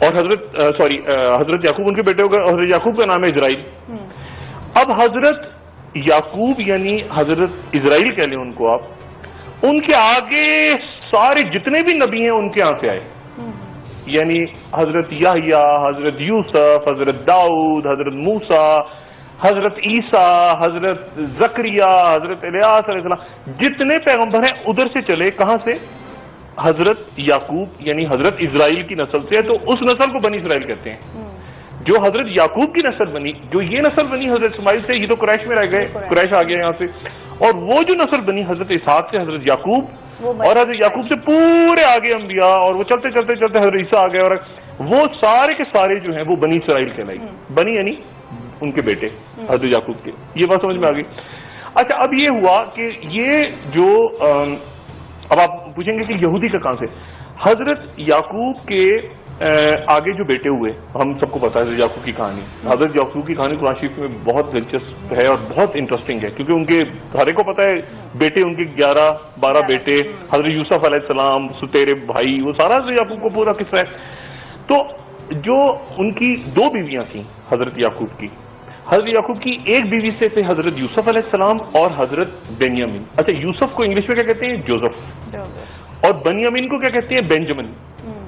اور حضرت یعقوب ان کے بیٹے ہو گئے اور حضرت یعقوب کا نام ہے اسرائیل. اب حضرت یعقوب یعنی حضرت اسرائیل کہہ لیں ان کو آپ, ان کے آگے سارے جتنے بھی نبی ہیں ان کے یہاں سے آئے, یعنی حضرت یحییٰ, حضرت یوسف, حضرت داؤد, حضرت موسیٰ, حضرت عیسیٰ, حضرت زکریا, حضرت الیاس علیہ السلام, جتنے پیغمبر ہیں ادھر سے چلے. کہاں سے؟ حضرت یعقوب یعنی حضرت اسرائیل کی نسل سے ہے, تو اس نسل کو بنی اسرائیل کہتے ہیں. جو حضرت یعقوب کی نسل بنی, جو یہ نسل بنی حضرت اسماعیل سے, یہ تو قریش میں رہ گئے, قریش آ گیا یہاں سے, اور وہ جو نسل بنی حضرت اسحاق سے حضرت یعقوب, اور حضرت یعقوب سے پورے آگے انبیاء, اور وہ چلتے چلتے چلتے حضرت عیسیٰ آ گئے, اور وہ سارے کے سارے جو ہیں وہ بنی اسرائیل کہلائی. بنی یعنی ان کے بیٹے حضرت یعقوب کے. یہ بات سمجھ میں آ گئی. اچھا, اب یہ ہوا کہ یہ جو اب آپ پوچھیں گے کہ یہودی کا کہاں سے؟ حضرت یعقوب کے آگے جو بیٹے ہوئے, ہم سب کو پتا ہے حضرت یعقوب کی کہانی. حضرت یعقوب کی کہانی قرآن شریف میں بہت دلچسپ ہے اور بہت انٹرسٹنگ ہے, کیونکہ ان کے ہر ایک کو پتا ہے بیٹے, ان کے 11-12 بیٹے, حضرت یوسف علیہ السلام, ستیرے بھائی, وہ سارا حضرت یعقوب کو پورا قصہ ہے. تو جو ان کی 2 بیویاں تھیں حضرت یعقوب کی, حضرت یعقوب کی ایک بیوی سے تھے حضرت یوسف علیہ السلام اور حضرت بنیامین. اچھا, یوسف کو انگلش میں کیا کہتے ہیں؟ جوزف. اور بنیامین کو کیا کہتے ہیں؟ بینجمن.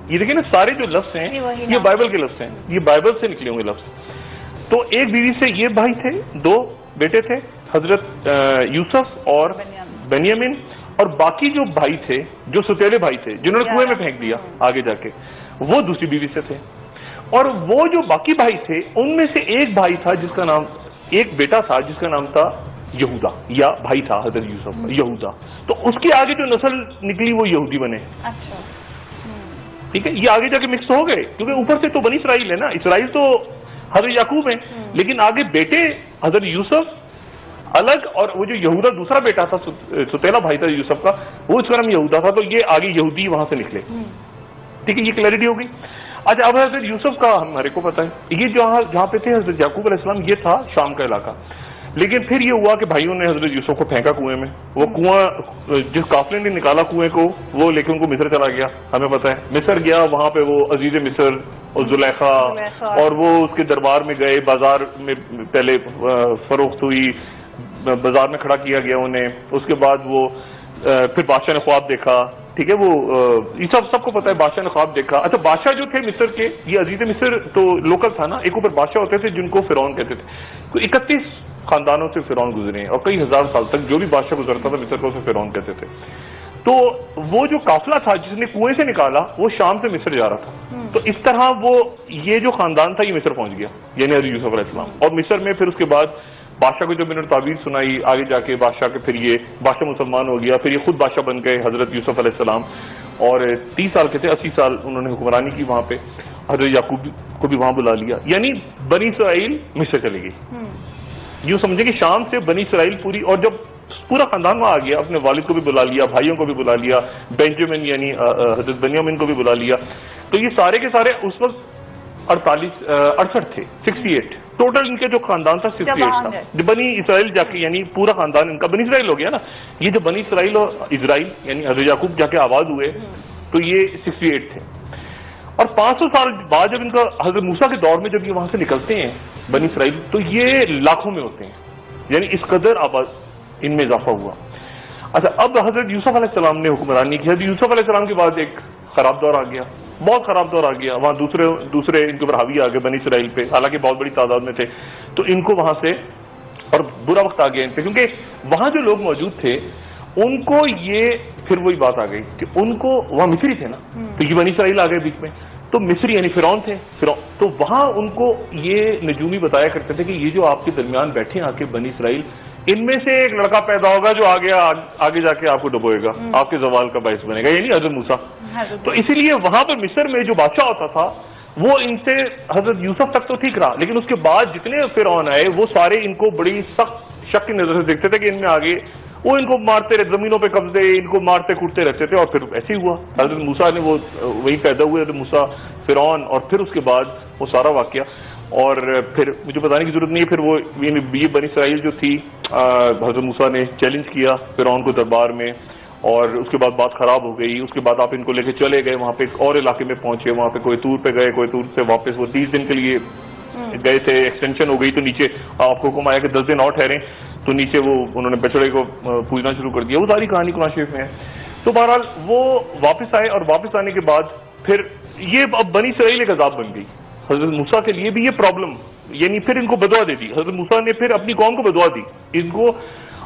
یہ دیکھیں نا, سارے جو لفظ ہیں یہ بائبل کے لفظ ہیں, یہ بائبل سے نکلے ہوں گے لفظ. تو ایک بیوی سے یہ بھائی تھے, 2 بیٹے تھے حضرت یوسف اور بنیامین, اور باقی جو بھائی تھے, جو ستیلے بھائی تھے جنہوں نے کنویں میں پھینک دیا آگے جا کے, وہ دوسری بیوی سے تھے. اور وہ جو باقی بھائی تھے ان میں سے ایک بھائی تھا جس کا نام, ایک بیٹا تھا جس کا نام تھا یہودا, یا بھائی تھا حضرت یوسف یہودا. تو اس کے آگے جو نسل نکلی وہ یہودی بنے. ٹھیک ہے, یہ آگے جا کے مکس ہو گئے, کیونکہ اوپر سے تو بنی اسرائیل ہے نا, اسرائیل تو حضرت یعقوب ہیں, لیکن آگے بیٹے حضرت یوسف الگ, اور وہ جو یہودا دوسرا بیٹا تھا, ستیلا بھائی تھا یوسف کا, وہ اس کا نام یہودا تھا, تو یہ آگے یہودی وہاں سے نکلے. ٹھیک ہے, یہ کلیئرٹی ہو گئی. اچھا, اب حضرت یوسف کا ہمارے کو پتا ہے, یہ جہاں پہ تھے حضرت یعقوب علیہ السلام, یہ تھا شام کا علاقہ. لیکن پھر یہ ہوا کہ بھائیوں نے حضرت یوسف کو پھینکا کنویں میں. وہ کنواں جس قافلے نے نکالا کنویں کو, وہ لے کے ان کو مصر چلا گیا. ہمیں پتا ہے مصر گیا, وہاں پہ وہ عزیز مصر اور زلیخا, اور وہ اس کے دربار میں گئے, بازار میں پہلے فروخت ہوئی, بازار میں کھڑا کیا گیا انہیں. اس کے بعد وہ پھر بادشاہ نے خواب دیکھا. ٹھیک ہے, وہ یہ سب کو پتا ہے, بادشاہ نے خواب دیکھا. اچھا, بادشاہ جو تھے مصر کے, یہ عزیز مصر تو لوکل تھا نا, ایک اوپر بادشاہ ہوتے تھے جن کو فرعون کہتے تھے. تو 31 خاندانوں سے فرعون گزرے ہیں, اور کئی ہزار سال تک جو بھی بادشاہ گزرتا تھا مصر کو اسے فرعون کہتے تھے. تو وہ جو قافلہ تھا جس نے کنویں سے نکالا, وہ شام سے مصر جا رہا تھا. تو اس طرح وہ یہ جو خاندان تھا یہ مصر پہنچ گیا, یعنی حضرت یوسف علیہ السلام. اور مصر میں پھر اس کے بعد بادشاہ کو جب میں نے تعبیر سنائی, آگے جا کے بادشاہ کے, پھر یہ بادشاہ مسلمان ہو گیا, پھر یہ خود بادشاہ بن گئے حضرت یوسف علیہ السلام, اور 30 سال کے تھے, 80 سال انہوں نے حکمرانی کی وہاں پہ. حضرت یعقوب کو بھی وہاں بلا لیا, یعنی بنی اسرائیل مصر چلی گئی. یوں سمجھے کہ شام سے بنی اسرائیل پوری, اور جب پورا خاندان وہاں آ گیا, اپنے والد کو بھی بلا لیا, بھائیوں کو بھی بلا لیا, بینجمن یعنی حضرت بنیامین کو بھی بلا لیا. تو یہ سارے کے سارے اس وقت 68 تھے, 68 ٹوٹل ان کے جو خاندان تھا 68 تھا. جو بنی اسرائیل جا کے, یعنی پورا خاندان ان کا بنی اسرائیل ہو گیا نا. یہ جو بنی اسرائیل اور اسرائیل یعنی حضرت یعقوب جا کے آباد ہوئے, تو یہ 68 تھے. اور 500 سال بعد جب ان کا حضرت موسیٰ کے دور میں جب یہ وہاں سے نکلتے ہیں بنی اسرائیل, تو یہ لاکھوں میں ہوتے ہیں, یعنی اس قدر آباد ان میں اضافہ ہوا. اچھا, اب حضرت یوسف علیہ السلام نے حکمرانی کی. حضرت یوسف علیہ السلام کے بعد ایک خراب دور آ گیا, بہت خراب دور آ گیا. وہاں دوسرے ان کے اوپر حاوی آ گئے بنی اسرائیل پہ, حالانکہ بہت بڑی تعداد میں تھے. تو ان کو وہاں سے اور برا وقت آ گیا ان پہ, کیونکہ وہاں جو لوگ موجود تھے ان کو یہ پھر وہی بات آ گئی کہ ان کو وہاں مصری تھے نا, تو یہ بنی اسرائیل آ گئے بیچ میں. تو مصری یعنی فرعون تھے, تو وہاں ان کو یہ نجومی بتایا کرتے تھے کہ یہ جو آپ کے درمیان بیٹھے آ کے بنی اسرائیل, ان میں سے ایک لڑکا پیدا ہوگا جو آگے جا کے آپ کو ڈبوئے گا, آپ کے زوال کا باعث بنے گا, یعنی حضرت موسیٰ. تو اسی لیے وہاں پر مصر میں جو بادشاہ ہوتا تھا وہ ان سے حضرت یوسف تک تو ٹھیک رہا, لیکن اس کے بعد جتنے فرعون آئے وہ سارے ان کو بڑی سخت شک کی نظر سے دیکھتے تھے کہ ان میں آگے وہ ان کو مارتے رہتے, زمینوں پہ قبضے, ان کو مارتے کوٹتے رہتے تھے. اور پھر ایسے ہی ہوا, حضرت موسیٰ نے وہ وہی پیدا ہوئے حضرت موسیٰ, فرعون, اور پھر اس کے بعد وہ سارا واقعہ. اور پھر مجھے بتانے کی ضرورت نہیں ہے, پھر وہ یہ بنی اسرائیل جو تھی حضرت موسیٰ نے چیلنج کیا فرعون کو دربار میں, اور اس کے بعد بات خراب ہو گئی. اس کے بعد آپ ان کو لے کے چلے گئے وہاں پہ ایک اور علاقے میں پہنچے, وہاں پہ کوئی تور پہ گئے, کوئی تور سے واپس وہ 30 دن کے لیے گئے تھے, ایکسٹینشن ہو گئی تو نیچے آپ کو حکم آیا کہ 10 دن اور ٹھہریں, تو نیچے وہ انہوں نے بچڑے کو پوجنا شروع کر دیا. وہ ساری کہانی قرآن شریف میں ہے. تو بہرحال وہ واپس آئے, اور واپس آنے کے بعد پھر یہ اب بنی اسرائیل ایک عذاب بن گئی. حضرت موسیٰ کے لیے بھی یہ پرابلم, یعنی پھر ان کو بدعا دے دی. حضرت موسیٰ نے پھر اپنی قوم کو بدعا دی ان کو,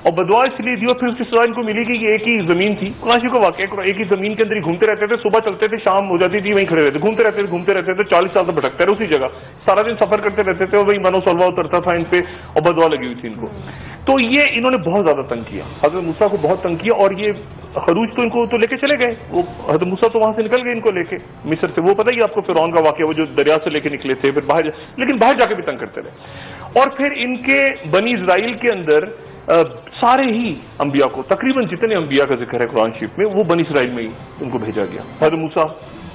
اور بدعا اس لیے دی, اور پھر اس کی سزا ان کو ملی کہ یہ ایک ہی زمین تھی. قرآن شریف کا واقعہ ہے, ایک ہی زمین کے اندر ہی گھومتے رہتے تھے, صبح چلتے تھے, شام ہو جاتی تھی, وہیں کھڑے رہتے, گھومتے رہتے تھے 40 سال تک بھٹکتے رہے اسی جگہ, سارا دن سفر کرتے رہتے تھے, اور وہی منو سلوا اترتا تھا ان پہ, اور بدعا لگی ہوئی تھی ان کو. تو یہ انہوں نے بہت زیادہ تنگ کیا, حضرت موسیٰ کو بہت تنگ کیا, اور یہ خروج تو ان کو تو لے کے چلے گئے, وہ حضرت موسیٰ تو وہاں سے نکل گئے ان کو لے کے مصر سے. وہ پتہ ہی آپ کو فرعون کا واقعہ, وہ جو دریا سے لے کے نکلے تھے, پھر باہر, لیکن باہر جا کے بھی تنگ کرتے رہے. اور پھر ان کے بنی اسرائیل کے اندر سارے ہی انبیاء کو, تقریباً جتنے انبیاء کا ذکر ہے قرآن شریف میں, وہ بنی اسرائیل میں ہی ان کو بھیجا گیا. حضرت موسیٰ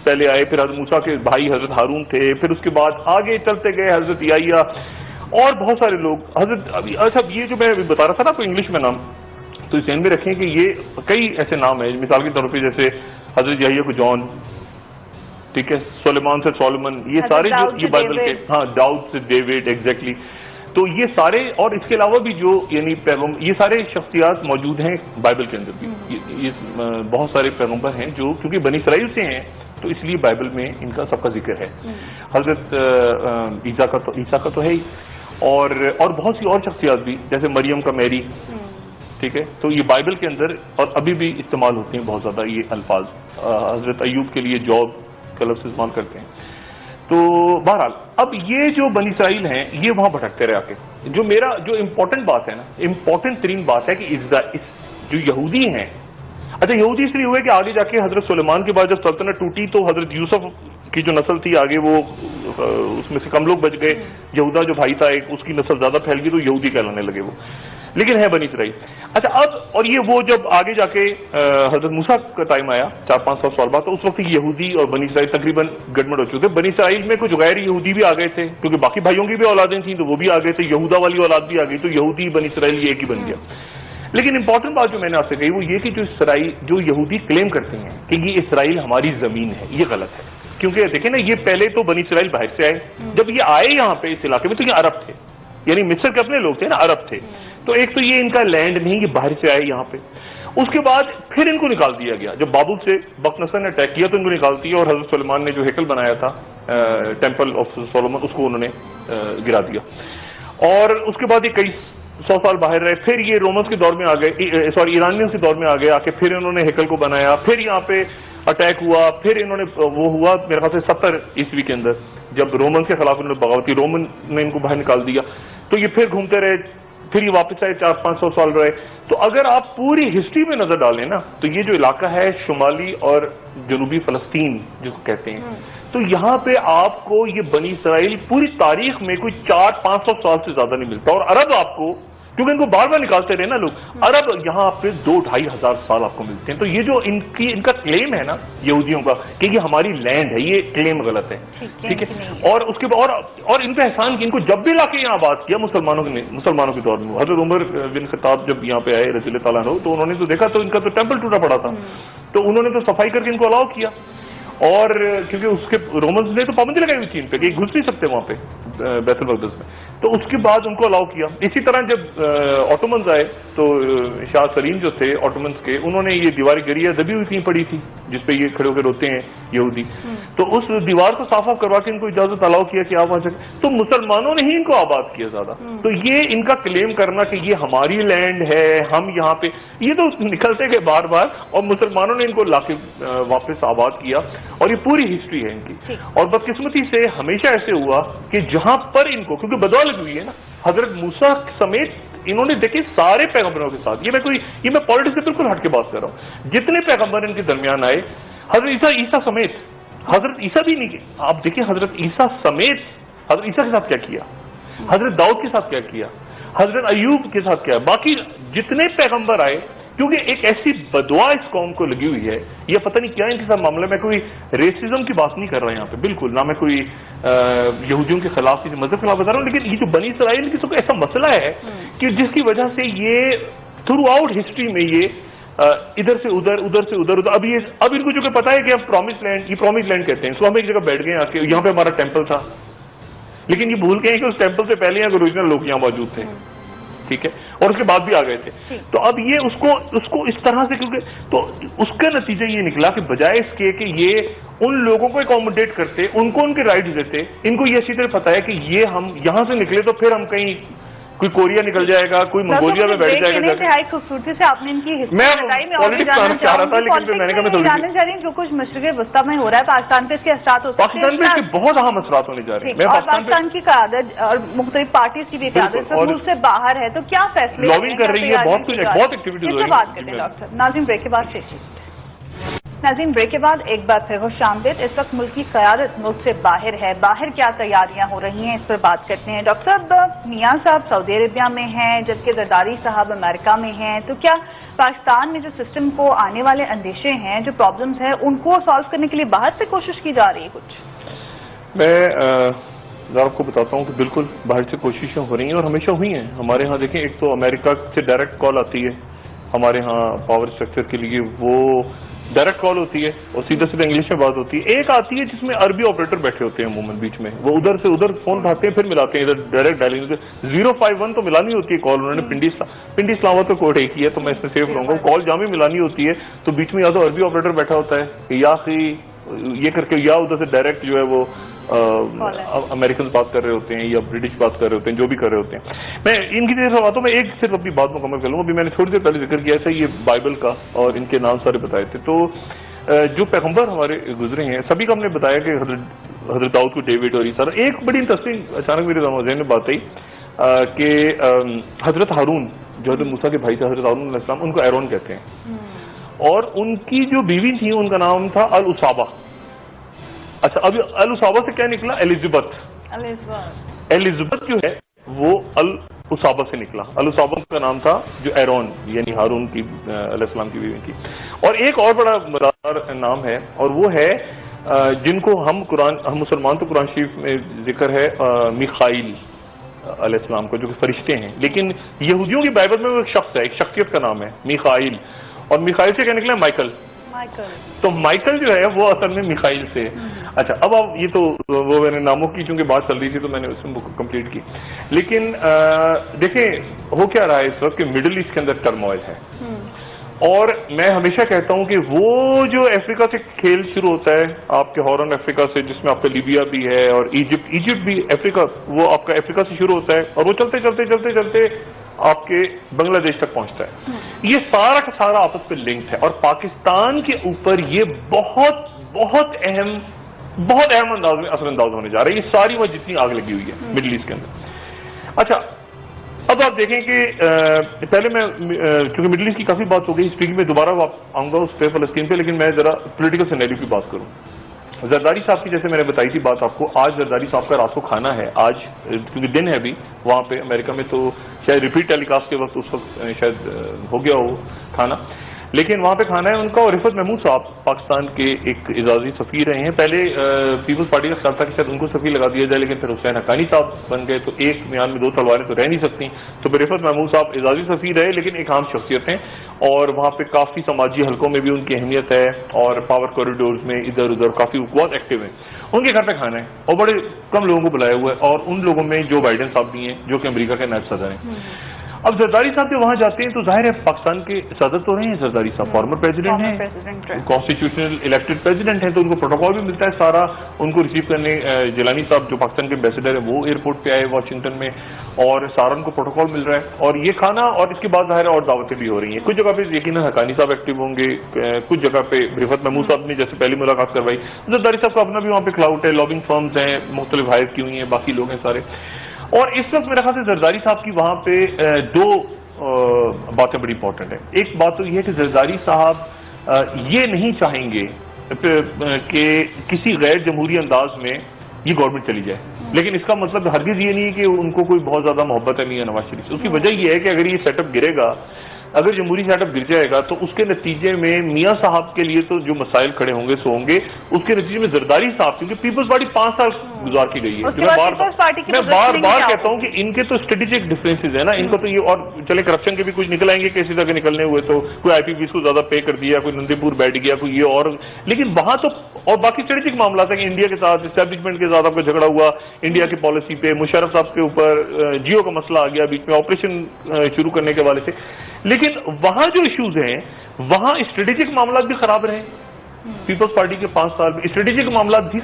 پہلے آئے, پھر حضرت موسیٰ کے بھائی حضرت ہارون تھے, پھر اس کے بعد آگے چلتے گئے حضرت یحییٰ اور بہت سارے لوگ. اچھا یہ جو میں بتا رہا تھا نا آپ کو انگلش میں نام, تو اس ذہن میں رکھیں کہ یہ کئی ایسے نام ہیں, مثال کے طور پہ جیسے حضرت یحییٰ کو جان, ٹھیک ہے, سلیمان سے سولمن, یہ سارے جو یہ بائبل کے, ہاں داؤد سے ڈیوڈ, ایگزیکٹلی. تو یہ سارے, اور اس کے علاوہ بھی جو یعنی یہ سارے شخصیات موجود ہیں بائبل کے اندر بھی. یہ بہت سارے پیغمبر ہیں جو کیونکہ بنی اسرائیل سے ہیں تو اس لیے بائبل میں ان کا سب کا ذکر ہے. حضرت عیسیٰ کا تو ہے ہی, اور بہت سی اور شخصیات بھی, جیسے مریم کا میری, ٹھیک ہے. تو یہ بائبل کے اندر اور ابھی بھی استعمال ہوتے ہیں بہت زیادہ یہ الفاظ. حضرت ایوب کے لیے جاب کا لفظ استعمال کرتے ہیں. تو بہرحال اب یہ جو بنی اسرائیل ہیں یہ وہاں بھٹکتے رہے آ کے. جو امپورٹنٹ بات ہے نا, امپورٹنٹ ترین بات ہے کہ جو یہودی ہیں, اچھا یہودی اس لیے ہوئے کہ آگے جا کے حضرت سلیمان کے بعد جب سلطنت ٹوٹی تو حضرت یوسف کی جو نسل تھی آگے, وہ اس میں سے کم لوگ بچ گئے. یہودا جو بھائی تھا ایک, اس کی نسل زیادہ پھیل گئی تو یہودی کہلانے لگے وہ, لیکن ہے بنی اسرائیل. اچھا اب, اور یہ وہ جب آگے جا کے حضرت موسیٰ کا ٹائم آیا 400-500 سال بعد, تو اس وقت یہودی اور بنی اسرائیل تقریباً گڑبڑ ہو چکے. بنی اسرائیل میں کچھ غیر یہودی بھی آ گئے تھے, کیونکہ باقی بھائیوں کی بھی اولادیں تھیں تو وہ بھی آ گئے تھے, یہودا والی اولاد بھی آ گئی, تو یہودی بنی اسرائیل یہ ایک ہی بن گیا. لیکن امپورٹنٹ بات جو میں نے آپ سے کہی وہ یہ کہ جو یہودی کلیم کرتے ہیں کہ یہ اسرائیل ہماری زمین ہے, یہ غلط ہے. کیونکہ دیکھیں نا, یہ پہلے تو بنی اسرائیل باہر سے آئے, جب یہ آئے یہاں پہ اس علاقے میں تو یہ عرب تھے, یعنی مصر کے اپنے لوگ تھے نا, عرب تھے. تو ایک تو یہ ان کا لینڈ نہیں, یہ باہر سے آئے یہاں پہ. اس کے بعد پھر ان کو نکال دیا گیا, جب بابل سے بخت نصر نے اٹیک کیا تو ان کو نکال دیا, اور حضرت سلیمان نے جو ہیکل بنایا تھا ٹیمپل آف سولومن, اس کو انہوں نے گرا دیا. اور اس کے بعد یہ کئی 100 سال باہر رہے. پھر یہ رومنس کے دور میں آ گئے, ایرانیز کے دور میں آ گئے, آ کے پھر انہوں نے ہیکل کو بنایا. پھر یہاں پہ اٹیک ہوا, پھر انہوں نے وہ ہوا میرے خیال سے 70 عیسوی کے اندر, جب رومنس کے خلاف انہوں نے بغاوت کی, رومن نے ان کو باہر نکال دیا. تو یہ پھر گھومتے رہے, پھر یہ واپس آئے, 400-500 سال رہے. تو اگر آپ پوری ہسٹری میں نظر ڈالیں نا, تو یہ جو علاقہ ہے شمالی اور جنوبی فلسطین جس کو کہتے ہیں, تو یہاں پہ آپ کو یہ بنی اسرائیل پوری تاریخ میں کوئی 400-500 سال سے زیادہ نہیں ملتا. اور عرب آپ کو, کیونکہ ان کو بار بار نکالتے رہے نا لوگ, عرب یہاں پہ 2-2.5 ہزار سال آپ کو ملتے ہیں. تو یہ جو ان کا کلیم ہے نا یہودیوں کا کہ یہ ہماری لینڈ ہے, یہ کلیم غلط ہے, ٹھیک ہے. اور اس کے بعد اور ان پہ احسان کی, ان کو جب بھی لا کے یہاں بات کیا مسلمانوں کے دور میں, حضرت عمر بن خطاب جب یہاں پہ آئے رضی اللہ تعالیٰ عنہ, تو انہوں نے تو دیکھا تو ان کا تو ٹیمپل ٹوٹا پڑا تھا, تو انہوں نے تو صفائی کر کے ان کو الاؤ کیا. اور کیونکہ اس کے رومنز نے تو پابندی لگائی ہوئی تھی ان پہ کہ گھس نہیں سکتے وہاں پہ بیت المقدس میں, تو اس کے بعد ان کو الاؤ کیا. اسی طرح جب آٹومنز آئے تو شاہ سلیم جو تھے آٹومنز کے, انہوں نے یہ دیوار گری دبی ہوئی کہیں پڑی تھی جس پہ یہ کھڑے ہو کے روتے ہیں یہودی, تو اس دیوار کو صاف کروا کے ان کو اجازت الاؤ کیا کہ آپ وہاں سے, تو مسلمانوں نے ہی ان کو آباد کیا زیادہ. تو یہ ان کا کلیم کرنا کہ یہ ہماری لینڈ ہے, ہم یہاں پہ, یہ تو نکلتے گئے بار بار, اور مسلمانوں نے ان کو لا کے واپس آباد کیا. اور یہ پوری ہسٹری ہے ان کی. اور بدقسمتی سے ہمیشہ ایسے ہوا کہ جہاں پر ان کو, کیونکہ بدعا لگی ہوئی ہے نا, حضرت موسیٰ سمیت انہوں نے دیکھے سارے پیغمبروں کے ساتھ, یہ میں پالیٹکس سے بالکل ہٹ کے بات کر رہا ہوں, جتنے پیغمبر ان کے درمیان آئے, حضرت عیسیٰ سمیت, حضرت عیسیٰ بھی نہیں, آپ دیکھیں حضرت عیسیٰ سمیت, حضرت عیسیٰ کے ساتھ کیا کیا, حضرت داؤد کے ساتھ کیا کیا, حضرت ایوب کے ساتھ کیا, باقی جتنے پیغمبر آئے. کیونکہ ایک ایسی بدعا اس قوم کو لگی ہوئی ہے, یہ پتہ نہیں کیا ان کے ساتھ معاملہ. میں کوئی ریسزم کی بات نہیں کر رہا یہاں پہ, بالکل نہ میں کوئی یہودیوں کے خلاف, مذہب کے خلاف بتا رہا ہوں, لیکن یہ جو بنی اسرائیل کی ایسا مسئلہ ہے کہ جس کی وجہ سے یہ تھرو آؤٹ ہسٹری میں یہ ادھر سے ادھر اب ان کو جو کہ پتا ہے کہ اب پرومس لینڈ کہتے ہیں اس کو، ہم ایک جگہ بیٹھ گئے آ کے، یہاں پہ ہمارا ٹیمپل تھا، لیکن یہ بھول گئے ہیں کہ اس ٹیمپل سے پہلے یہاں کے اوریجنل لوگ یہاں موجود تھے، ٹھیک ہے، اور اس کے بعد بھی آ گئے تھے. تو اب یہ اس کو اس طرح سے، کیونکہ تو اس کا نتیجہ یہ نکلا کہ بجائے اس کے کہ یہ ان لوگوں کو اکوموڈیٹ کرتے، ان کو ان کے رائٹس دیتے، ان کو یہ اچھی طرح پتا ہے کہ یہ ہم یہاں سے نکلے تو پھر ہم کہیں کوئی کوریا نکل جائے گا، کوئی منگولیا میں بیٹھ جائے گا. انتہائی خوبصورتی سے آپ نے ان کی میں پاکستان پہ جو کچھ مشرق وسطی میں ہو رہا ہے پاکستان پہ اس کے اثرات ہوتے ہیں، پاکستان پہ اس کے بہت اہم اثرات ہونے جا رہے ہیں. پاکستان کی قیادت اور مختلف پارٹیز کی بھی قیادت ملک سے باہر ہے، تو کیا فیصلے لابنگ کر رہی ہے، بہت ایکٹیویٹیز ہو رہی ہیں. بات کرتے ہیں ڈاکٹر ناظرین، بریک کے بعد ناظرین بریک کے بعد ایک بار پھر خوش آمدید. اس وقت ملک کی قیادت ملک سے باہر ہے، باہر کیا تیاریاں ہو رہی ہیں اس پر بات کرتے ہیں. ڈاکٹر صاحب، میاں صاحب سعودی عربیہ میں ہیں جبکہ زرداری صاحب امریکہ میں ہیں، تو کیا پاکستان میں جو سسٹم کو آنے والے اندیشے ہیں، جو پرابلمز ہیں، ان کو سالو کرنے کے لیے باہر سے کوشش کی جا رہی ہے کچھ؟ میں آپ کو بتاتا ہوں کہ بالکل باہر سے کوششیں ہو رہی ہیں اور ہمیشہ ہوئی ہیں. ہمارے ہاں دیکھیں، ایک تو امریکہ سے ڈائریکٹ کال آتی ہے ہمارے ہاں پاور اسٹرکچر کے لیے، وہ ڈائریکٹ کال ہوتی ہے اور سیدھا انگلش میں بات ہوتی ہے. ایک آتی ہے جس میں عربی آپریٹر بیٹھے ہوتے ہیں عموماً بیچ میں، وہ ادھر سے ادھر فون اٹھاتے ہیں پھر ملاتے ہیں، ادھر ڈائریکٹ ڈائلنگ 051 تو ملانی ہوتی ہے کال. انہوں نے پنڈی اسلام آباد کو کوڈ ایک ہی ہے تو میں اس میں سیو رہوں گا. کال جامع ملانی ہوتی ہے تو بیچ میں یا تو عربی آپریٹر بیٹھا ہوتا ہے کہ یا یہ کر کے، یا ادھر سے ڈائریکٹ جو ہے وہ امریکن بات کر رہے ہوتے ہیں یا برٹش بات کر رہے ہوتے ہیں، جو بھی کر رہے ہوتے ہیں. میں ان کی باتوں میں ایک صرف اپنی بات مکمل کر لوں. ابھی میں نے تھوڑی دیر پہلے ذکر کیا تھا یہ بائبل کا اور ان کے نام سارے بتائے تھے. تو جو پیغمبر ہمارے گزرے ہیں سبھی کا ہم نے بتایا کہ حضرت داؤد کو ڈیوڈ اور عیسیٰ. ایک بڑی انٹرسٹنگ اچانک میرے ذہن میں بات آئی کہ حضرت ہارون جو حضرت موسیٰ کے بھائی تھے، حضرت ہارون علیہ السلام، ان کو ایرون کہتے ہیں، اور ان کی جو بیوی تھی ان کا نام تھا الاسابہ. اچھا، اب الاسابہ سے کیا نکلا؟ الزبت جو ہے وہ الاسابہ سے نکلا. الاسابہ کا نام تھا جو ایرون یعنی ہارون کی علیہ السلام کی بیوی تھی. اور ایک اور بڑا مدار نام ہے اور وہ ہے جن کو ہم مسلمان تو قرآن شریف میں ذکر ہے میخائیل علیہ السلام کو، جو کہ فرشتے ہیں، لیکن یہودیوں کی بائبل میں وہ ایک شخص ہے، ایک شخصیت کا نام ہے میخائیل. اور میخائیل سے کیا نکلا؟ مائیکل. تو مائیکل جو ہے وہ اصل میں میخائیل سے. اچھا، اب یہ تو وہ میں نے ناموں کی چونکہ بات چل رہی تھی تو میں نے اس میں کمپلیٹ کی. لیکن دیکھیں ہو کیا رہا ہے اس وقت کہ مڈل ایسٹ کے اندر ٹرموائل ہے، اور میں ہمیشہ کہتا ہوں کہ وہ جو افریقہ سے کھیل شروع ہوتا ہے آپ کے ہارن افریقہ سے، جس میں آپ کا لیبیا بھی ہے اور ایجپٹ بھی، افریقہ وہ آپ کا افریقہ سے شروع ہوتا ہے اور وہ چلتے چلتے چلتے چلتے آپ کے بنگلہ دیش تک پہنچتا ہے. یہ سارا کا سارا آپس پہ لنکڈ ہے اور پاکستان کے اوپر یہ بہت اہم انداز میں اثر انداز ہونے جا رہا ہے. یہ ساری وہ جتنی آگ لگی ہوئی ہے مڈل ایسٹ کے اندر. اچھا، اب آپ دیکھیں کہ پہلے میں چونکہ مڈل ایسٹ کی کافی بات ہو گئی، اسپیکنگ میں دوبارہ آؤں گا اس پہ فلسطین پہ، لیکن میں ذرا پولیٹیکل سینیریو کی بات کروں. زرداری صاحب کی جیسے میں نے بتائی تھی بات آپ کو، آج زرداری صاحب کا رات کو کھانا ہے، آج کیونکہ دن ہے ابھی وہاں پہ امریکہ میں، تو شاید ریپیٹ ٹیلی کاسٹ کے وقت اس وقت شاید ہو گیا ہو کھانا، لیکن وہاں پہ کھانا ہے ان کا. اور رفعت محمود صاحب پاکستان کے ایک اعزازی سفیر رہے ہیں. پہلے پیپلز پارٹی کا خیال تھا کہ شاید ان کو سفیر لگا دیا جائے، لیکن پھر حسین حقانی صاحب بن گئے تو ایک میان میں دو تلواریں تو رہ نہیں سکتی. تو پھر رفعت محمود صاحب اعزازی سفیر رہے لیکن ایک عام شخصیت ہیں، اور وہاں پہ کافی سماجی حلقوں میں بھی ان کی اہمیت ہے اور پاور کوریڈورز میں ادھر ادھر کافی بہت ایکٹیو ہیں. ان کے گھر پہ کھانا ہے اور بڑے کم لوگوں کو بلایا ہوا ہے، اور ان لوگوں میں جو بائیڈن صاحب بھی ہیں جو کہ امریکہ کے نائب صدر ہیں. اب زرداری صاحب جو وہاں جاتے ہیں تو ظاہر ہے پاکستان کے صدر تو رہے ہیں زرداری صاحب، فارمر پریزیڈنٹ ہیں، کانسٹیٹیوشنل الیکٹڈ پریزیڈنٹ ہیں، تو ان کو پروٹوکول بھی ملتا ہے سارا ان کو ریسیو کرنے. جیلانی صاحب جو پاکستان کے ایمبیسڈر ہیں وہ ایئرپورٹ پہ آئے واشنگٹن میں، اور سارا ان کو پروٹوکول مل رہا ہے. اور یہ کھانا اور اس کے بعد ظاہر اور دعوتیں بھی ہو رہی ہیں. کچھ جگہ پہ یقیناً حقانی صاحب ایکٹیو ہوں گے، کچھ جگہ پہ رفعت محمود صاحب نے جیسے پہلی ملاقات کروائی. زرداری صاحب کا اپنا بھی وہاں پہ کلاؤٹ ہے، لابنگ فرمز ہیں مختلف ہائر کی ہوئی ہیں، باقی لوگ ہیں سارے. اور اس وقت میرے خیال سے زرداری صاحب کی وہاں پہ دو باتیں بڑی امپورٹنٹ ہیں. ایک بات تو یہ ہے کہ زرداری صاحب یہ نہیں چاہیں گے کہ کسی غیر جمہوری انداز میں یہ گورنمنٹ چلی جائے، لیکن اس کا مطلب ہرگز یہ نہیں ہے کہ ان کو کوئی بہت زیادہ محبت ہے میاں نواز شریف سے. اس کی وجہ یہ ہے کہ اگر یہ سیٹ اپ گرے گا اگر جمہوری سیٹ اپ گر جائے گا تو اس کے نتیجے میں میاں صاحب کے لیے تو جو مسائل کھڑے ہوں گے سو ہوں گے، اس کے نتیجے میں زرداری صاحب، کیونکہ پیپلز پارٹی 5 سال گزار کی گئی ہے، میں بار بار کہتا ہوں کہ ان کے تو اسٹریٹجک ڈفرینسز ہیں نا، ان کو تو یہ، اور چلے کرپشن کے بھی کچھ نکل آئیں گے کیسز اگر نکلنے ہوئے تو، کوئی آئی پی پیز کو زیادہ پے کر دیا، کوئی نندی پور بیٹھ گیا، کوئی یہ، اور لیکن وہاں تو اور باقی اسٹریٹجک معاملات ہیں کہ انڈیا کے ساتھ اسٹیبلشمنٹ کے ساتھ آپ کا جھگڑا ہوا انڈیا کی پالیسی پہ، مشرف صاحب کے اوپر جیو کا مسئلہ آ گیا بیچ میں آپریشن شروع کرنے کے حوالے سے، لیکن وہاں جو ایشوز ہیں وہاں اسٹریٹجک معاملات بھی خراب رہے، پیپلز پارٹی کے 5 سال میں اسٹریٹجک معاملات بھی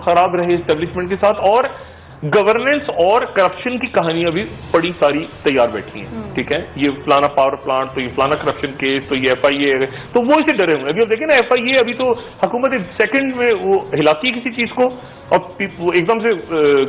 خراب رہے اسٹیبلشمنٹ کے ساتھ، اور گورننس اور کرپشن کی کہانیاں بھی بڑی ساری تیار بیٹھی ہیں، ٹھیک ہے، یہ فلانا پاور پلانٹ، تو یہ فلانا کرپشن کیس، تو یہ ایف آئی اے، تو وہ اسے ڈرے ہوئے. ابھی آپ دیکھیں نا ایف آئی اے ابھی تو حکومت سیکنڈ میں وہ ہلاتی ہے کسی چیز کو، اور ایک دم سے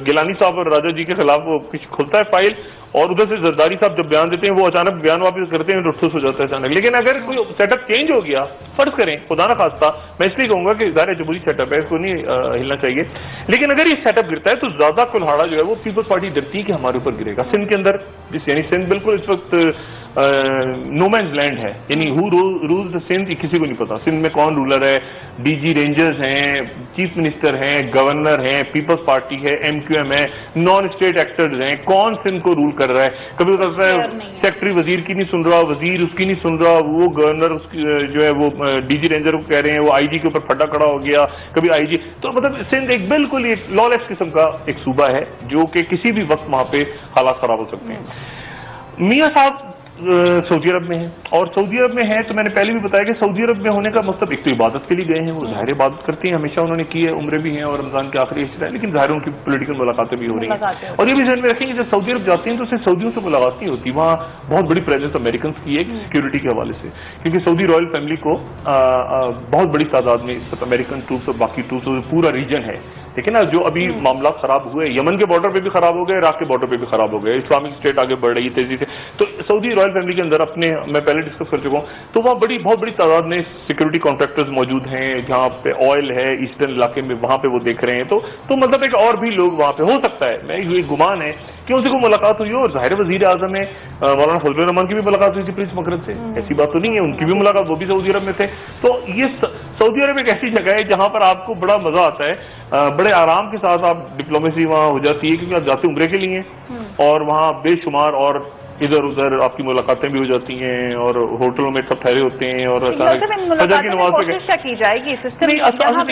گیلانی صاحب اور راجا جی کے خلاف وہ کھلتا ہے فائل، اور ادھر سے زرداری صاحب جب بیان دیتے ہیں وہ اچانک بیان واپس کرتے ہیں تو ٹھوس ہو جاتا ہے اچانک. لیکن اگر کوئی سیٹ اپ چینج ہو گیا، فرض کریں خدا نہ خواستہ، میں اس لیے کہوں گا کہ ظاہر جمہوری سیٹ اپ ہے، اس کو نہیں ہلنا چاہیے، لیکن اگر یہ سیٹ اپ گرتا ہے تو زیادہ کلہاڑا جو ہے وہ پیپلز پارٹی ڈرتی ہے کہ ہمارے اوپر گرے گا. سندھ کے اندر یعنی سندھ بالکل اس وقت نو مینز لینڈ ہے، یعنی ہو رولز سندھ کسی کو نہیں پتا، سندھ میں کون رولر ہے، ڈی جی رینجرز ہیں، چیف منسٹر ہیں، گورنر ہیں، پیپلز پارٹی ہے، ایم کیو ایم ہے، نان اسٹیٹ ایکٹرز ہیں، کون سندھ کو رول کر رہا ہے. کبھی ہوتا ہے سیکٹری وزیر کی نہیں سن رہا، وزیر اس کی نہیں سن رہا، وہ گورنر جو ہے وہ ڈی جی رینجر کو کہہ رہے ہیں، وہ آئی جی کے اوپر پھٹا کھڑا ہو گیا، کبھی آئی جی. تو مطلب سندھ ایک بالکل ایک لا لیس قسم کا ایک صوبہ ہے جو کہ کسی بھی وقت وہاں پہ حالات خراب ہو سکتے ہیں. میاں صاحب سعودی عرب میں ہیں، اور سعودی عرب میں ہیں تو میں نے پہلے بھی بتایا کہ سعودی عرب میں ہونے کا مطلب ایک تو عبادت کے لیے گئے ہیں، وہ ظاہر عبادت کرتے ہیں، ہمیشہ انہوں نے کی ہے، عمرے بھی ہیں اور رمضان کے آخری حصے، لیکن ظاہر ان کی پولیٹیکل ملاقاتیں بھی ہو رہی ہیں. اور یہ بھی ذہن میں رکھیں کہ جب سعودی عرب جاتے ہیں تو صرف سعودیوں سے ملاقات نہیں ہوتی، وہاں بہت بڑی پریزنس امریکنس کی ہے سیکورٹی کے حوالے سے، کیونکہ سعودی رائل فیملی کو بہت بڑی تعداد میں اس وقت امریکن ٹروپس اور باقی ٹروپس پورا ریجن ہے. لیکن نا جو ابھی معاملات خراب ہوئے، یمن کے بارڈر پہ بھی خراب ہو گئے، عراق کے بارڈر پہ بھی خراب ہو گئے، اسلامک اسٹیٹ آگے بڑھ رہی ہے تیزی سے. تو سعودی رائل فیملی کے اندر اپنے میں پہلے ڈسکس کر چکا ہوں، تو وہاں بہت بڑی تعداد میں سیکورٹی کانٹریکٹرز موجود ہیں، جہاں پہ آئل ہے ایسٹرن علاقے میں، وہاں پہ وہ دیکھ رہے ہیں. تو مطلب ایک اور بھی لوگ وہاں پہ ہو سکتا ہے، میں یہ گمان ہے کہ ان سے کوئی ملاقات ہوئی ہو. اور ظاہر وزیر اعظم ہے مولانا فضل الرحمان کی بھی ملاقات ہوئی تھی پرنس مکرم سے، ایسی بات تو نہیں ہے، ان کی بھی ملاقات، وہ بھی سعودی عرب میں تھے. تو یہ سعودی عرب ایک ایسی جگہ ہے جہاں پر آپ کو بڑا مزہ آتا ہے، بڑے آرام کے ساتھ آپ ڈپلومیسی وہاں ہو جاتی ہے، کیونکہ آپ جاتے عمرے کے لیے اور وہاں بے شمار اور ادھر ادھر آپ کی ملاقاتیں بھی ہو جاتی ہیں، اور ہوٹلوں میں سب ٹھہرے ہوتے ہیں، اور فجر کی نماز پہ کی جائے گی.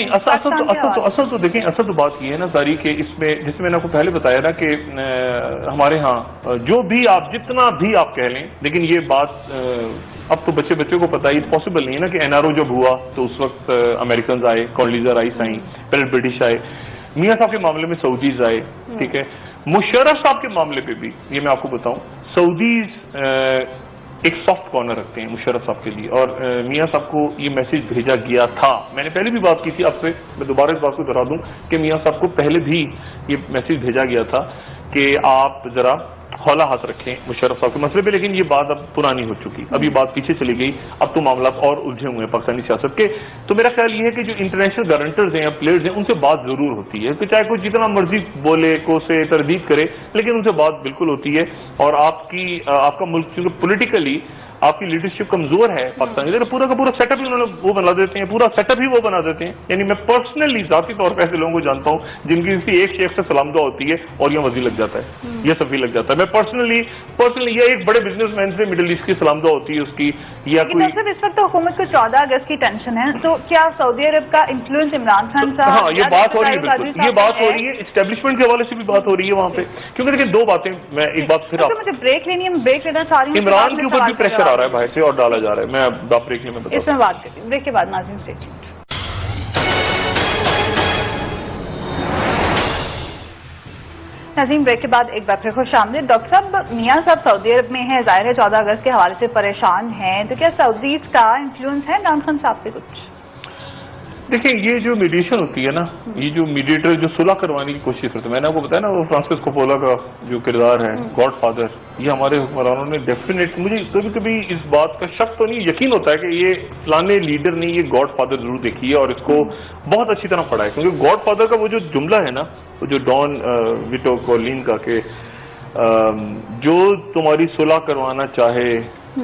اصل تو دیکھیں، اصل تو بات یہ ہے نا ساری کہ اس میں جس میں نے آپ کو پہلے بتایا نا کہ ہمارے ہاں جو بھی آپ جتنا بھی آپ کہہ لیں، لیکن یہ بات اب تو بچے کو پتا ہے، یہ پاسبل نہیں ہے نا کہ این آر او جب ہوا تو اس وقت امریکنز آئے، کونڈلیزا رائس آئیں، پہلے برٹش آئے، میاں صاحب کے معاملے میں سعودیز آئے، ٹھیک ہے. مشرف صاحب کے معاملے پہ بھی یہ میں آپ کو بتاؤں، سعودیز ایک سافٹ کارنر رکھتے ہیں مشرف صاحب کے لیے، اور میاں صاحب کو یہ میسج بھیجا گیا تھا. میں نے پہلے بھی بات کی تھی آپ سے، میں دوبارہ اس بات کو دہرا دوں کہ میاں صاحب کو پہلے بھی یہ میسج بھیجا گیا تھا کہ آپ ذرا ہولہ ہاتھ رکھیں مشرف صاحب کے مسئلے پہ. لیکن یہ بات اب پرانی ہو چکی، اب یہ بات پیچھے چلی گئی، اب تو معاملات اور الجھے ہوئے ہیں پاکستانی سیاست کے. تو میرا خیال یہ ہے کہ جو انٹرنیشنل گارنٹرز ہیں یا پلیئرز ہیں ان سے بات ضرور ہوتی ہے، کہ چاہے کوئی جتنا مرضی بولے، کو سے تردید کرے، لیکن ان سے بات بالکل ہوتی ہے. اور آپ کا ملک چونکہ پولیٹیکلی آپ کی لیڈرشپ کمزور ہے پاکستان کی، پورا کا پورا سیٹ اپ ہی انہوں نے وہ بنا دیتے ہیں، پورا سیٹ اپ ہی وہ بنا دیتے ہیں. یعنی میں پرسنلی ذاتی طور پہ ایسے لوگوں کو جانتا ہوں جن کی کسی ایک شیخ سے سلام دعا ہوتی ہے اور یہ وزیر لگ جاتا ہے، یہ سفیر لگ جاتا ہے. میں پرسنلی یہ ایک بڑے بزنس مین سے مڈل ایسٹ کی سلام دعا ہوتی ہے اس کی، یا کوئی. اس وقت حکومت کو 14 اگست کی ٹینشن ہے، تو کیا سعودی عرب کا انفلوئنس عمران خان صاحب؟ ہاں یہ بات ہو رہی ہے، بالکل یہ بات ہو رہی ہے، اسٹیبلشمنٹ کے حوالے سے بھی بات ہو رہی ہے وہاں پہ. کیونکہ دیکھیں دو باتیں، میں ایک بات پھر مجھے بریک لینی ہے، میں بریک لینا چاہ رہی ہوں. عمران کے اوپر بھی پریشر آ رہا ہے باہر سے اور ڈالا جا رہا ہے، میں بریک میں بتا اس میں بات کرتی ہوں، بریک کے بعد ناظرین سے. ناظرین بریک کے بعد ایک بار پھر خوش آمدید. ڈاکٹر صاحب، میاں صاحب سعودی عرب میں ہیں، ظاہر ہے 14 اگست کے حوالے سے پریشان ہیں، تو کیا سعودیز کا انفلوئنس ہے عمران خان صاحب پہ کچھ؟ دیکھیں یہ جو میڈیشن ہوتی ہے نا، یہ جو میڈیٹر جو صلح کروانے کی کوشش کرتے ہیں، میں نے آپ کو بتایا نا وہ فرانسس کوپولا کا جو کردار ہے گاڈ فادر، یہ ہمارے حکمرانوں نے ڈیفینیٹ، مجھے کبھی کبھی اس بات کا شک تو نہیں، یقین ہوتا ہے کہ یہ فلانے لیڈر نے یہ گاڈ فادر ضرور دیکھی ہے اور اس کو بہت اچھی طرح پڑھا ہے. کیونکہ گاڈ فادر کا وہ جو جملہ ہے نا، وہ جو ڈان ویٹو کولین کا، کہ جو تمہاری صلح کروانا چاہے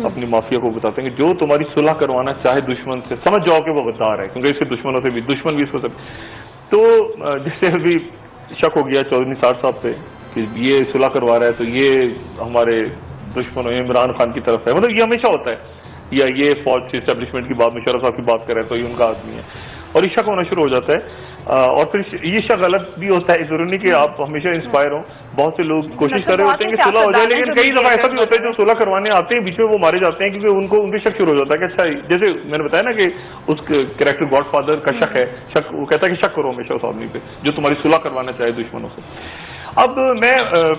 اپنی مافیا کو بتاتے ہیں کہ جو تمہاری صلح کروانا چاہے دشمن سے، سمجھ جاؤ کہ وہ غدار ہے، کیونکہ اس کے دشمنوں سے بھی، دشمن بھی اس کو سب. تو جیسے ابھی شک ہو گیا چودھری نثار صاحب پہ کہ یہ صلح کروا رہا ہے تو یہ ہمارے دشمنوں عمران خان کی طرف ہے، مطلب یہ ہمیشہ ہوتا ہے، یا یہ فوج سے اسٹیبلشمنٹ کی بات، مشرف صاحب کی بات کر رہے ہیں تو یہ ان کا آدمی ہے، اور یہ شک ہونا شروع ہو جاتا ہے. اور پھر یہ شک غلط بھی ہوتا ہے، ضروری نہیں کہ آپ ہمیشہ انسپائر ہوں. بہت سے لوگ کوشش کر رہے ہوتے ہیں کہ صلح ہو جائے، لیکن کئی دفعہ ایسا بھی ہوتا ہے جو صلح کروانے آتے ہیں بیچ میں وہ مارے جاتے ہیں کیونکہ ان کو ان پہ شک شروع ہو جاتا ہے کہ اچھا، جیسے میں نے بتایا نا کہ اس کریکٹر گاڈ فادر کا شک ہے، شک وہ کہتا ہے کہ شک کرو ہمیشہ اس آدمی پہ جو تمہاری صلح کروانا چاہے دشمنوں سے. اب میں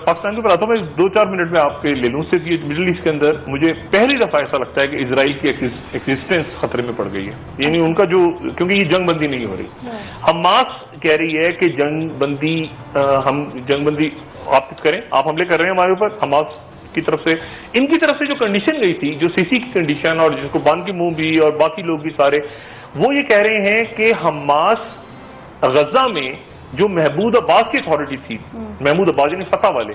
پاکستان کے اوپر آتا ہوں، میں 2-4 منٹ میں آپ کے لے لوں. صرف یہ مڈل ایسٹ کے اندر مجھے پہلی دفعہ ایسا لگتا ہے کہ اسرائیل کی ایگزسٹنس خطرے میں پڑ گئی ہے، یعنی ان کا جو، کیونکہ یہ جنگ بندی نہیں ہو رہی. حماس کہہ رہی ہے کہ جنگ بندی آپ کچھ کریں، آپ حملے کر رہے ہیں ہمارے اوپر. حماس کی طرف سے، ان کی طرف سے جو کنڈیشن گئی تھی، جو سی سی کی کنڈیشن، اور جس کو بان کی مون بھی اور باقی لوگ بھی سارے، وہ یہ کہہ رہے ہیں کہ حماس غزہ میں جو محمود عباس کی اتھارٹی تھی، محمود عباس یعنی فتح والے،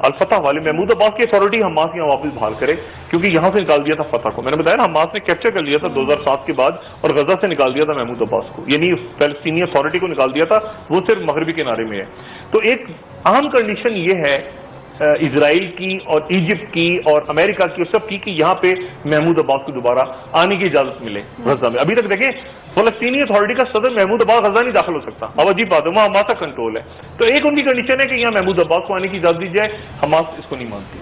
الفتح والے، محمود عباس کی اتھارٹی حماس یہاں واپس بحال کرے، کیونکہ یہاں سے نکال دیا تھا فتح کو. میں نے بتایا نا حماس نے کیپچر کر لیا تھا 2007 کے بعد، اور غزہ سے نکال دیا تھا محمود عباس کو، یعنی فلسطینی اتھارٹی کو نکال دیا تھا، وہ صرف مغربی کنارے میں ہے. تو ایک اہم کنڈیشن یہ ہے اسرائیل کی اور ایجپٹ کی اور امریکہ کی اور سب کی کہ یہاں پہ محمود عباس کو دوبارہ آنے کی اجازت ملے غزہ میں. ابھی تک دیکھیں فلسطینی اتھارٹی کا صدر محمود عباس غزہ نہیں داخل ہو سکتا، اب عجیب بات ہے، وہاں حماس کا کنٹرول ہے. تو ایک ان کی کنڈیشن ہے کہ یہاں محمود عباس کو آنے کی اجازت دی جائے، حماس اس کو نہیں مانتی.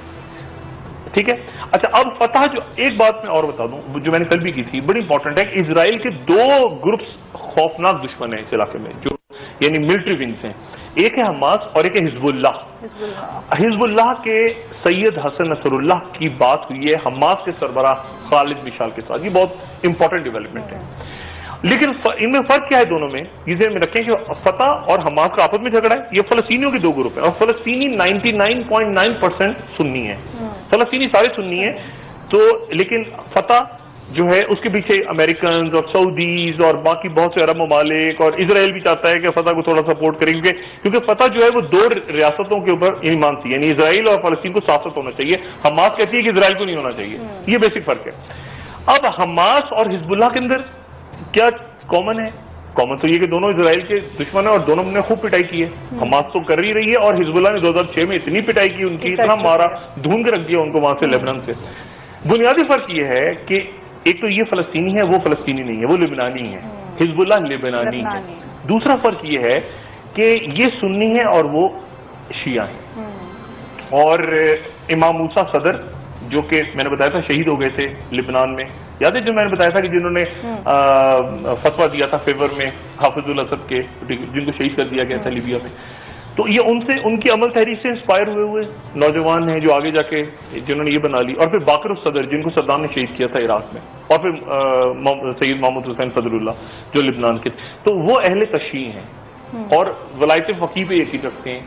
ٹھیک ہے. اچھا، اب فتح، جو ایک بات میں اور بتا دوں جو میں نے کل بھی کی تھی، بڑی امپورٹنٹ ہے کہ اسرائیل کے 2 گروپس خوفناک دشمن ہیں اس علاقے میں، جو یعنی ملٹری ونگز ہیں. ایک ہے حماس اور ایک ہے حزب اللہ. حزب اللہ کے سید حسن نصر اللہ کی بات ہوئی ہے حماس کے سربراہ خالد مشال کے ساتھ. یہ بہت امپورٹنٹ ڈیولپمنٹ ہے. لیکن ان میں فرق کیا ہے دونوں میں، یہ ذہن میں رکھیں کہ فتح اور حماس کا آپس میں جھگڑا ہے. یہ فلسطینیوں کے 2 گروپ ہیں، اور فلسطینی 99.9% سنی ہیں، فلسطینی سارے سنی ہیں. تو لیکن فتح جو ہے اس کے پیچھے امریکنز اور سعودیز اور باقی بہت سے عرب ممالک، اور اسرائیل بھی چاہتا ہے کہ فتح کو تھوڑا سپورٹ کریں، کیونکہ فتح جو ہے وہ 2 ریاستوں کے اوپر مانتی ہے، یعنی اسرائیل اور فلسطین کو ساتھ ہونا چاہیے. حماس کہتی ہے کہ اسرائیل کو نہیں ہونا چاہیے. یہ بیسک فرق ہے. اب حماس اور حزب اللہ کے اندر کیا کامن ہے؟ کامن تو یہ کہ دونوں اسرائیل کے دشمن ہیں اور دونوں نے خوب پٹائی کی ہے. حماس تو کر ہی رہی ہے، اور حزب اللہ نے 2006 میں اتنی پٹائی کی ان کی، اتنا مارا، ڈھونڈ کے رکھ دیا ان کو وہاں سے، لیبنان سے. بنیادی فرق یہ ہے کہ ایک تو یہ فلسطینی ہے، وہ فلسطینی نہیں ہے، وہ لبنانی ہے. حزب اللہ لبنانی ہے. دوسرا فرق یہ ہے کہ یہ سنی ہے اور وہ شیعہ ہیں. اور امام موسیٰ صدر جو کہ میں نے بتایا تھا شہید ہو گئے تھے لبنان میں، یاد ہے جو میں نے بتایا تھا کہ جنہوں نے فتویٰ دیا تھا فیور میں حافظ الاسد کے، جن کو شہید کر دیا گیا تھا لیبیا میں. تو یہ ان کی عمل تحریک سے انسپائر ہوئے نوجوان ہیں جو آگے جا کے جنہوں نے یہ بنا لی. اور پھر باقر الصدر جن کو صدام نے شہید کیا تھا عراق میں، اور پھر سید محمد حسین فضل اللہ جو لبنان کے، تو وہ اہل تشیع ہیں اور ولایت فقیہ پہ یقین رکھتے ہیں.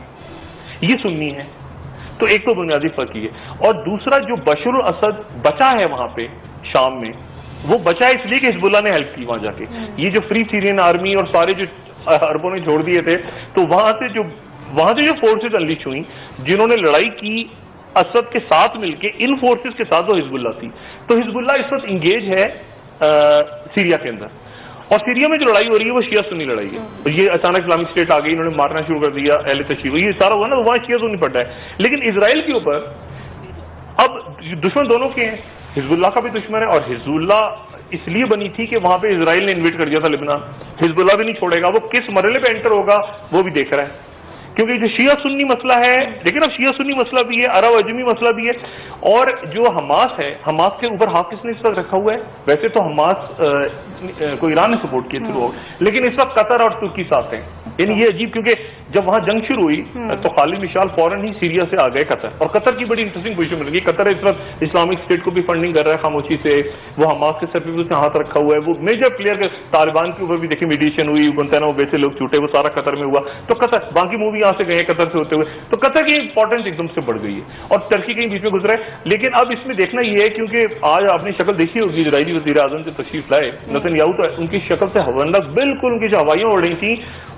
یہ سنی ہے. تو ایک تو بنیادی فرق یہ ہے. اور دوسرا جو بشر الاسد بچا ہے وہاں پہ شام میں، وہ بچا اس لیے کہ حزب اللہ نے ہیلپ کی وہاں جا کے. یہ جو فری سیرین آرمی اور سارے جو عربوں نے چھوڑ دیے تھے، تو وہاں سے جو فورسز انلیش ہوئی جنہوں نے لڑائی کی اسد کے ساتھ مل کے، ان فورسز کے ساتھ وہ حزب اللہ تھی. تو حزب اللہ اس وقت انگیج ہے سیریا کے اندر، اور سیریا میں جو لڑائی ہو رہی ہے وہ شیعہ سنی لڑائی ہے. یہ اچانک اسلامک اسٹیٹ آ گئی، انہوں نے مارنا شروع کر دیا اہل تشیع، یہ سارا ہوا نا، وہاں شیعہ سنی پڑتا ہے. لیکن اسرائیل کے اوپر اب دشمن دونوں کے ہیں، حزب اللہ کا بھی دشمن ہے، اور حزب اللہ اس لیے بنی تھی کہ وہاں پہ اسرائیل نے انویٹ کر دیا تھا لبنان. حزب اللہ بھی نہیں چھوڑے گا، وہ کس مرحلے پہ انٹر ہوگا وہ بھی دیکھ رہا ہے. کیونکہ جو شیعہ سنی مسئلہ ہے، لیکن اب شیعہ سنی مسئلہ بھی ہے، عرب عجمی مسئلہ بھی ہے. اور جو حماس ہے، حماس کے اوپر ہاتھ کس نے اس وقت رکھا ہوا ہے؟ ویسے تو حماس کو ایران نے سپورٹ کیا تھرو، لیکن اس وقت قطر اور ترکی ساتھ ہیں. یعنی یہ عجیب، کیونکہ جب وہاں جنگ شروع ہوئی تو خالد مشال فوراً ہی سیریا سے آ گئے قطر، اور قطر کی بڑی انٹرسٹنگ پوزیشن مل گئی. قطر اس وقت اسلامک اسٹیٹ کو بھی فنڈنگ کر رہا ہے خاموشی سے، وہ حماس کے سر پہ اس نے ہاتھ رکھا ہوا ہے. وہ میجر پلیئر کے طالبان کے اوپر بھی دیکھیں میڈیشن ہوئی، گنتانامو بے سے لوگ چھوٹے، وہ سارا قطر میں ہوا. تو قطر، باقی مووی یہاں سے گئے قطر سے ہوتے ہوئے، تو قطر کی امپورٹنس ایک دم سے بڑھ گئی ہے، اور ترکی کہیں بیچ میں گزرا ہے. لیکن اب اس میں دیکھنا یہ ہے، کیونکہ آج آپ نے شکل دیکھی ہوگی اسرائیلی وزیر اعظم سے تشریف لائے نتن یاہو، تو ان کی شکل سے ہونڈا بالکل، ان کی جو ہوائیاں اڑ رہی تھیں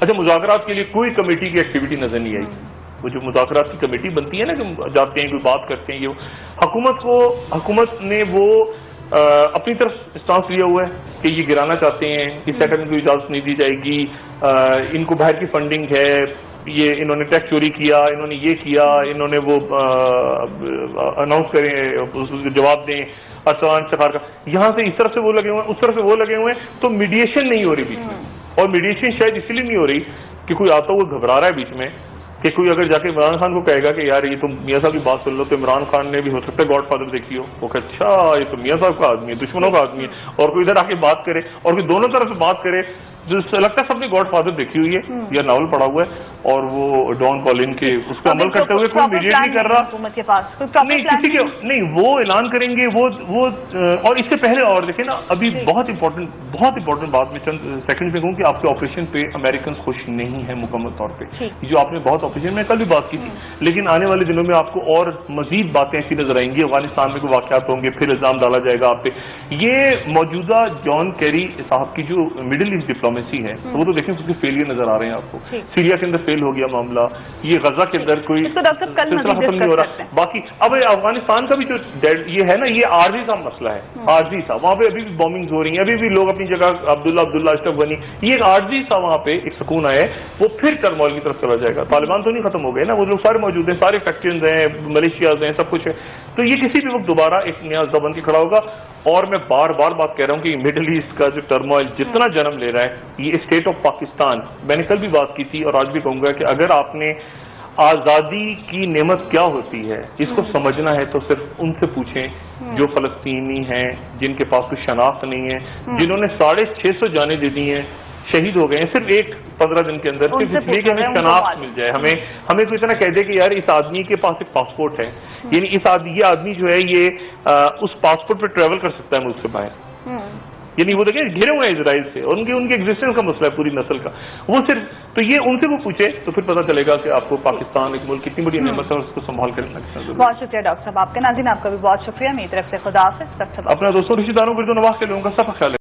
اچھا مذاکرات کے لیے کوئی کمیٹی کی ایکٹیویٹی نظر نہیں آئی. وہ جو مذاکرات کی کمیٹی بنتی ہے نا کہ جاتے ہیں کوئی بات کرتے ہیں, یہ حکومت نے وہ اپنی طرف اسٹانس لیا ہوا ہے کہ یہ گرانا چاہتے ہیں, اس سیٹلمنٹ کو اجازت نہیں دی جائے گی, ان کو باہر کی فنڈنگ ہے, یہ انہوں نے ٹیکس چوری کیا, انہوں نے یہ کیا, انہوں نے وہ اناؤنس کریں, جواب دیں ارسلان شکار کا. یہاں سے اس طرف سے وہ لگے ہوئے ہیں, اس طرف سے وہ لگے ہوئے ہیں, تو میڈیشن نہیں ہو رہی بیچ میں. اور میڈیشن شاید اس لیے نہیں ہو رہی کہ کوئی آتا ہوا گھبرا رہا ہے بیچ میں, کہ کوئی اگر جا کے عمران خان کو کہے گا کہ یار یہ تم میاں صاحب کی بات سن لو, تو عمران خان نے بھی ہو سکتا ہے گاڈ فادر دیکھی ہو, وہ کہ اچھا یہ تو میاں صاحب کا آدمی ہے, دشمنوں کا آدمی ہے, اور کوئی ادھر آ کے بات کرے اور کوئی دونوں طرف سے بات کرے, جو لگتا ہے سب نے گاڈ فادر دیکھی ہوئی ہے یا ناول پڑھا ہوا ہے, اور وہ ڈان کولن کے اس پہ عمل کرتے ہوئے کوئی میڈیٹ نہیں کر رہا. حکومت کے پاس نہیں کسی کے نہیں, وہ اعلان کریں گے وہ اور اس سے پہلے اور دیکھیں نا, ابھی بہت امپورٹنٹ بات میں چند سیکنڈ میں کہوں کہ آپ کے آپریشن پہ امریکن خوش نہیں ہیں مکمل طور پہ, جو آپ نے بہت آپریشن میں کل بھی بات کی تھی, لیکن آنے والے دنوں میں آپ کو اور مزید باتیں ایسی نظر آئیں گی. افغانستان میں کوئی واقعات ہوں گے, پھر الزام ڈالا جائے گا آپ پہ. یہ موجودہ جان کیری صاحب کی جو مڈل ایسٹ ڈپلومیسی ہے, وہ تو دیکھیں اس کے فیلئر نظر آ رہے ہیں آپ کو. سیریا کے اندر فیل ہو گیا معاملہ, یہ غزہ کے اندر کوئی سلسلہ ختم نہیں ہو رہا. باقی اب افغانستان کا بھی جو یہ ہے نا, یہ عارضی سا مسئلہ ہے, عارضی سا. وہاں پہ ابھی بھی بامبنگز ہو رہی ہیں, ابھی بھی لوگ اپنی جگہ عبداللہ اشرف غنی, یہ ایک عارضی سا وہاں پہ ایک سکون آیا ہے. وہ پھر ٹرموئل کی طرف چلا جائے گا. طالبان تو نہیں ختم ہو گئے نا, وہ لوگ سارے موجود ہیں, سارے فیکٹریز ہیں, ملیشیاز ہیں, سب کچھ ہے. تو یہ کسی بھی وقت دوبارہ ایک نیا زبان کے کھڑا ہوگا. اور میں بار بار بات کہہ رہا ہوں کہ مڈل ایسٹ کا جو ٹرموئل جتنا جنم لے رہا ہے, یہ اسٹیٹ آف پاکستان, میں نے کل بھی بات کی تھی اور آج بھی کہوں گا کہ اگر آپ نے آزادی کی نعمت کیا ہوتی ہے اس کو سمجھنا ہے تو صرف ان سے پوچھیں جو فلسطینی ہیں, جن کے پاس کوئی شناخت نہیں ہے, جنہوں نے 650 جانیں دے دی ہیں, شہید ہو گئے ہیں صرف 15 دن کے اندر, صرف اس لیے کہ ہمیں شناخت مل جائے. ہمیں کوئی اتنا کہہ دے کہ یار اس آدمی کے پاس ایک پاسپورٹ ہے, یعنی یہ آدمی جو ہے یہ اس پاسپورٹ پہ ٹریول کر سکتا ہے ملک سے باہر. یعنی وہ دیکھیں گھرے ہوئے ہیں اسرائیل سے, اور ان کے ایگزسٹنس کا مسئلہ ہے پوری نسل کا. وہ صرف تو یہ ان سے وہ پوچھے تو پھر پتہ چلے گا کہ آپ کو پاکستان ایک ملک کتنی بڑی نعمت ہے اور اس کو سنبھال کر رکھنا چاہیے. بہت شکریہ ڈاکٹر صاحب آپ کے. ناظرین آپ کا بھی بہت شکریہ. میری طرف سے خدا حافظ. اپنا دوستوں رشتہ داروں کو نواز کے لوگوں کا سب خیال